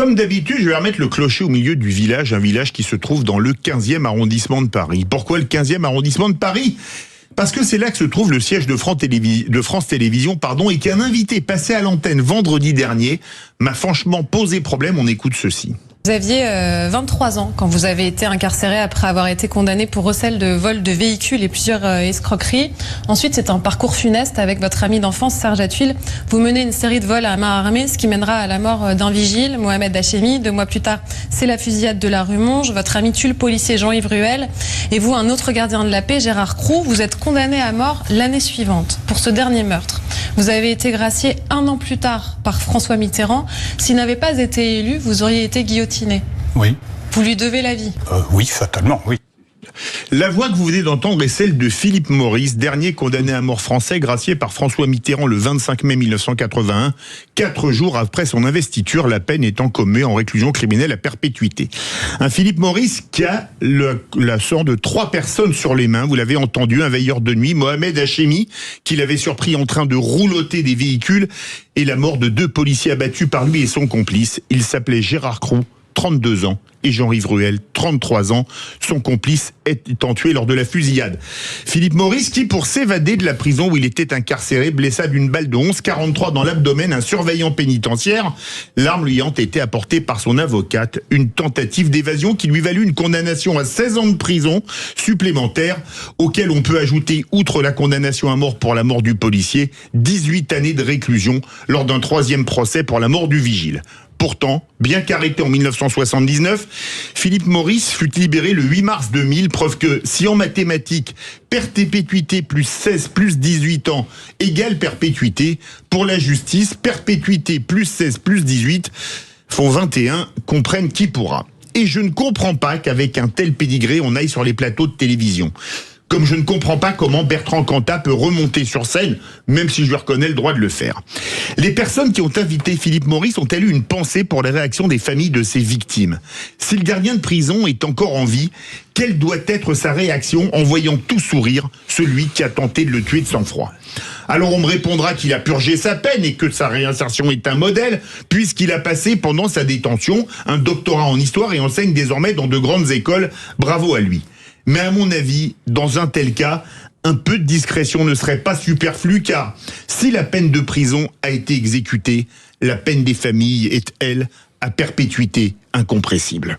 Comme d'habitude, je vais remettre le clocher au milieu du village, un village qui se trouve dans le 15e arrondissement de Paris. Pourquoi le 15e arrondissement de Paris ? Parce que c'est là que se trouve le siège de France Télévisions, et qu'un invité passé à l'antenne vendredi dernier m'a franchement posé problème. On écoute ceci. Vous aviez 23 ans quand vous avez été incarcéré après avoir été condamné pour recel de vol de véhicules et plusieurs escroqueries. Ensuite, c'est un parcours funeste avec votre ami d'enfance Serge Attuil. Vous menez une série de vols à main armée, ce qui mènera à la mort d'un vigile, Mohamed Hachemi. 2 mois plus tard, c'est la fusillade de la rue Monge. Votre ami tue le policier Jean-Yves Ruel. Et vous, un autre gardien de la paix, Gérard Croux, vous êtes condamné à mort l'année suivante pour ce dernier meurtre. Vous avez été gracié 1 an plus tard par François Mitterrand. S'il n'avait pas été élu, vous auriez été guillotiné. Oui. Vous lui devez la vie. Oui, fatalement, oui. La voix que vous venez d'entendre est celle de Philippe Maurice, dernier condamné à mort français, gracié par François Mitterrand le 25 mai 1981, 4 jours après son investiture, la peine étant commuée en réclusion criminelle à perpétuité. Un Philippe Maurice qui a la sort de 3 personnes sur les mains, vous l'avez entendu, un veilleur de nuit, Mohamed Hachemi, qui l'avait surpris en train de roulotter des véhicules, et la mort de 2 policiers abattus par lui et son complice. Il s'appelait Gérard Croux, 32 ans, et Jean-Yves Ruel, 33 ans, son complice étant tué lors de la fusillade. Philippe Maurice qui, pour s'évader de la prison où il était incarcéré, blessa d'une balle de 11,43 dans l'abdomen un surveillant pénitentiaire, l'arme lui ayant été apportée par son avocate, une tentative d'évasion qui lui valut une condamnation à 16 ans de prison supplémentaire, auquel on peut ajouter, outre la condamnation à mort pour la mort du policier, 18 années de réclusion lors d'un 3e procès pour la mort du vigile. Pourtant, bien qu'arrêté en 1979, Philippe Maurice fut libéré le 8 mars 2000, preuve que si en mathématiques, perpétuité plus 16 plus 18 ans égale perpétuité, pour la justice, perpétuité plus 16 plus 18 font 21, comprenne qui pourra. Et je ne comprends pas qu'avec un tel pédigré, on aille sur les plateaux de télévision. Comme je ne comprends pas comment Bertrand Cantat peut remonter sur scène, même si je lui reconnais le droit de le faire. Les personnes qui ont invité Philippe Maurice ont-elles eu une pensée pour les réactions des familles de ces victimes ? Si le gardien de prison est encore en vie, quelle doit être sa réaction en voyant tout sourire celui qui a tenté de le tuer de sang-froid ? Alors on me répondra qu'il a purgé sa peine et que sa réinsertion est un modèle, puisqu'il a passé pendant sa détention un doctorat en histoire et enseigne désormais dans de grandes écoles. Bravo à lui. Mais à mon avis, dans un tel cas, un peu de discrétion ne serait pas superflu, car si la peine de prison a été exécutée, la peine des familles est, elle, à perpétuité incompressible.